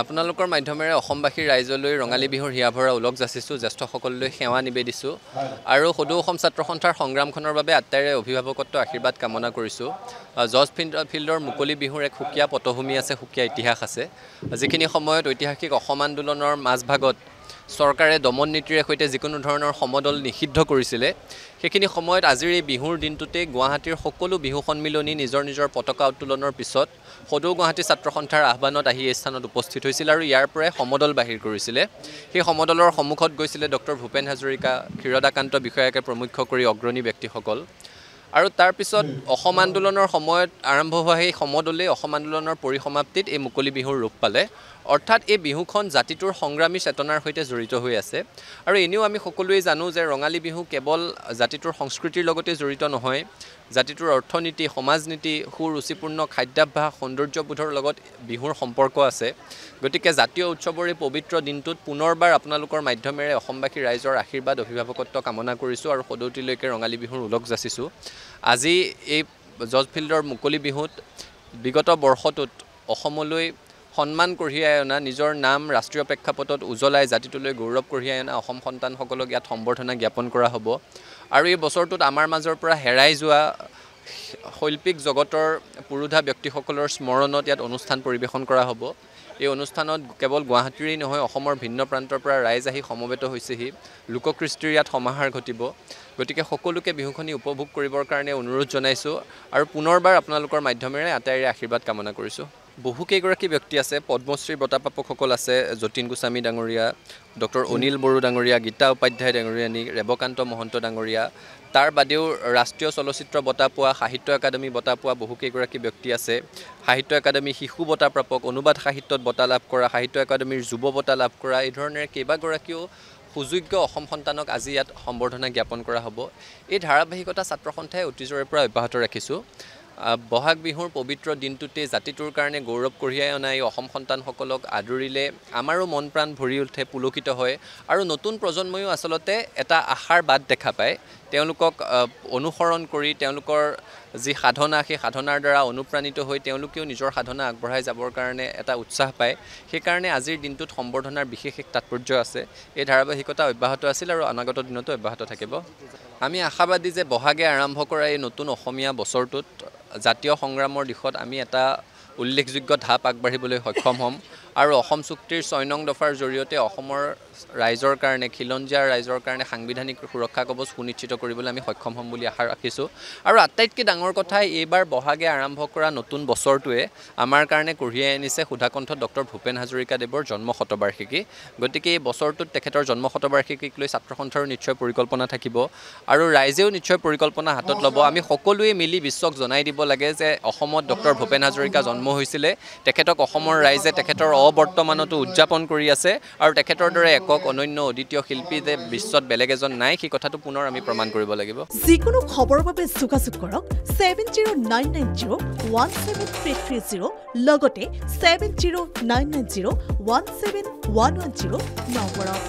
আপোনালোকৰ মাধ্যমেৰে অসমবাসী ৰাইজলৈ ৰঙালী বিহুৰ হিয়াভৰা ওলগ যাচিছোঁ, জ্যেষ্ঠসকললৈ সেৱা নিবেদিছোঁ আৰু সদৌ অসম ছাত্ৰ সন্থাৰ সংগ্ৰামখনৰ বাবে আটাইৰে অভিভাৱকত্ব আশীৰ্বাদ কামনা কৰিছোঁ। জৰ্জ ফিল্ডৰ মুকলি বিহুৰ এক সুকীয়া পটভূমি আছে, সুকীয়া ইতিহাস আছে। যিখিনি সময়ত ঐতিহাসিক অসম আন্দোলনৰ মাজভাগত চৰকাৰে দমন নীতিৰে সৈতে যিকোনো ধৰণৰ সমদল নিষিদ্ধ কৰিছিলে, সেইখিনি সময়ত আজিৰ এই বিহুৰ দিনটোতেই গুৱাহাটীৰ সকলো বিহু সন্মিলনী নিজৰ নিজৰ পতাকা উত্তোলনৰ পিছত সদৌ গুৱাহাটী ছাত্ৰ সন্থাৰ আহ্বানত আহি এই স্থানত উপস্থিত হৈছিল আৰু ইয়াৰ পৰাই সমদল বাহিৰ কৰিছিলে। সেই সমদলৰ সন্মুখত গৈছিলে ডক্টৰ ভূপেন হাজৰিকা, ক্ষীৰদাকান্ত বিষয়াকে প্ৰমুখ্য কৰি অগ্ৰণী ব্যক্তিসকল। আৰু তাৰ পিছত অসম আন্দোলনৰ সময়ত আৰম্ভ হোৱা সেই সমদলেই অসম আন্দোলনৰ পৰিসমাপ্তিত এই মুকলি বিহুৰ ৰূপ পালে। অৰ্থাৎ এই বিহুখন জাতিটোৰ সংগ্ৰামী চেতনাৰ সৈতে জড়িত হৈ আছে। আৰু এনেও আমি সকলোৱে জানো যে ৰঙালী বিহু কেৱল জাতিটোৰ সংস্কৃতিৰ লগতে জড়িত নহয়, জাতিটোৰ অৰ্থনীতি, সমাজনীতি, সুৰুচিপূৰ্ণ খাদ্যাভ্যাস, সৌন্দৰ্যবোধৰ লগত বিহুৰ সম্পৰ্ক আছে। গতিকে জাতীয় উৎসৱৰ এই পবিত্ৰ দিনটোত পুনৰবাৰ আপোনালোকৰ মাধ্যমেৰে অসমবাসী ৰাইজৰ আশীৰ্বাদ অভিভাৱকত্ব কামনা কৰিছোঁ আৰু সদৌতিলৈকে ৰঙালী বিহুৰ ওলগ যাচিছোঁ। আজি এই জৰ্জ ফিল্ডৰ মুকলি বিহুত বিগত বৰ্ষটোত অসমলৈ সন্মান কঢ়িয়াই অনা, নিজৰ নাম ৰাষ্ট্ৰীয় প্ৰেক্ষাপটত উজ্বলাই জাতিটোলৈ গৌৰৱ কঢ়িয়াই অনা অসম সন্তানসকলক ইয়াত সম্বৰ্ধনা জ্ঞাপন কৰা হ'ব। আৰু এই বছৰটোত আমাৰ মাজৰ পৰা হেৰাই যোৱা শৈল্পিক জগতৰ পুৰোধা ব্যক্তিসকলৰ স্মৰণত ইয়াত অনুষ্ঠান পৰিৱেশন কৰা হ'ব। এই অনুষ্ঠানত কেৱল গুৱাহাটীৰেই নহয়, অসমৰ ভিন্ন প্ৰান্তৰ পৰা ৰাইজ আহি সমবেত হৈছেহি। লোককৃষ্টিৰ ইয়াত সমাহাৰ ঘটিব। গতিকে সকলোকে বিহুখনি উপভোগ কৰিবৰ কাৰণে অনুৰোধ জনাইছোঁ আৰু পুনৰবাৰ আপোনালোকৰ মাধ্যমেৰে আটাইৰে আশীৰ্বাদ কামনা কৰিছোঁ। বহুকেইগৰাকী ব্যক্তি আছে, পদ্মশ্ৰী বঁটাপ্ৰাপকসকল আছে, যতীন গোস্বামী ডাঙৰীয়া, ডক্টৰ অনিল বড়ো ডাঙৰীয়া, গীতা উপাধ্যায় ডাঙৰীয়ানী, ৰেৱকান্ত মহন্ত ডাঙৰীয়া। তাৰ বাদেও ৰাষ্ট্ৰীয় চলচ্চিত্ৰ বঁটা পোৱা, সাহিত্য একাডেমী বঁটা পোৱা বহুকেইগৰাকী ব্যক্তি আছে। সাহিত্য একাডেমী শিশু বঁটা প্ৰাপক, অনুবাদ সাহিত্যত বঁটা লাভ কৰা, সাহিত্য একাডেমীৰ যুৱ বঁটা লাভ কৰা, এই ধৰণেৰে কেইবাগৰাকীও সুযোগ্য অসম সন্তানক আজি ইয়াত সম্বৰ্ধনা জ্ঞাপন কৰা হ'ব। এই ধাৰাবাহিকতা ছাত্ৰ সন্থাই অতীজৰে পৰা অব্যাহত ৰাখিছোঁ। বহাগ বিহুৰ পবিত্ৰ দিনটোতে জাতিটোৰ কাৰণে গৌৰৱ কঢ়িয়াই অনা এই অসম সন্তানসকলক আদৰিলে আমাৰো মন প্ৰাণ ভৰি উঠে, পুলকিত হয় আৰু নতুন প্ৰজন্ময়ো আচলতে এটা আশাৰ বাট দেখা পায়। তেওঁলোকক অনুসৰণ কৰি তেওঁলোকৰ যি সাধনা, সেই সাধনাৰ দ্বাৰা অনুপ্ৰাণিত হৈ তেওঁলোকেও নিজৰ সাধনা আগবঢ়াই যাবৰ কাৰণে এটা উৎসাহ পায়। সেইকাৰণে আজিৰ দিনটোত সম্বৰ্ধনাৰ বিশেষ এক তাৎপৰ্য আছে। এই ধাৰাবাহিকতা অব্যাহত আছিল আৰু অনাগত দিনতো অব্যাহত থাকিব। আমি আশাবাদী যে বহাগে আৰম্ভ কৰা এই নতুন অসমীয়া বছৰটোত জাতীয় সংগ্ৰামৰ দিশত আমি এটা উল্লেখযোগ্য ঢাপ আগবাঢ়িবলৈ সক্ষম হ'ম আৰু অসম চুক্তিৰ ৬ নং দফাৰ জৰিয়তে অসমৰ ৰাইজৰ কাৰণে, খিলঞ্জীয়া ৰাইজৰ কাৰণে সাংবিধানিক সুৰক্ষা কৱচ সুনিশ্চিত কৰিবলৈ আমি সক্ষম হ'ম বুলি আশা ৰাখিছোঁ। আৰু আটাইতকৈ ডাঙৰ কথা, এইবাৰ বহাগে আৰম্ভ কৰা নতুন বছৰটোৱে আমাৰ কাৰণে কঢ়িয়াই আনিছে সুধাকণ্ঠ ডক্টৰ ভূপেন হাজৰিকাদেৱৰ জন্ম শতবাৰ্ষিকী। গতিকে এই বছৰটোত তেখেতৰ জন্ম শতবাৰ্ষিকীক লৈ ছাত্ৰ সন্থাৰো নিশ্চয় পৰিকল্পনা থাকিব আৰু ৰাইজেও নিশ্চয় পৰিকল্পনা হাতত ল'ব। আমি সকলোৱে মিলি বিশ্বক জনাই দিব লাগে যে অসমত ডক্টৰ ভূপেন হাজৰিকা জন্ম হৈছিলে, তেখেতক অসমৰ ৰাইজে তেখেতৰ অবৰ্তমানতো উদযাপন কৰি আছে আৰু তেখেতৰ দৰে একক অনন্য অদ্বিতীয় শিল্পী যে বিশ্বত বেলেগ এজন নাই, সেই কথাটো পুনৰ আমি প্ৰমাণ কৰিব লাগিব। যিকোনো খবৰৰ বাবে যোগাযোগ কৰক 7099017330 লগতে 7099017110 নম্বৰত।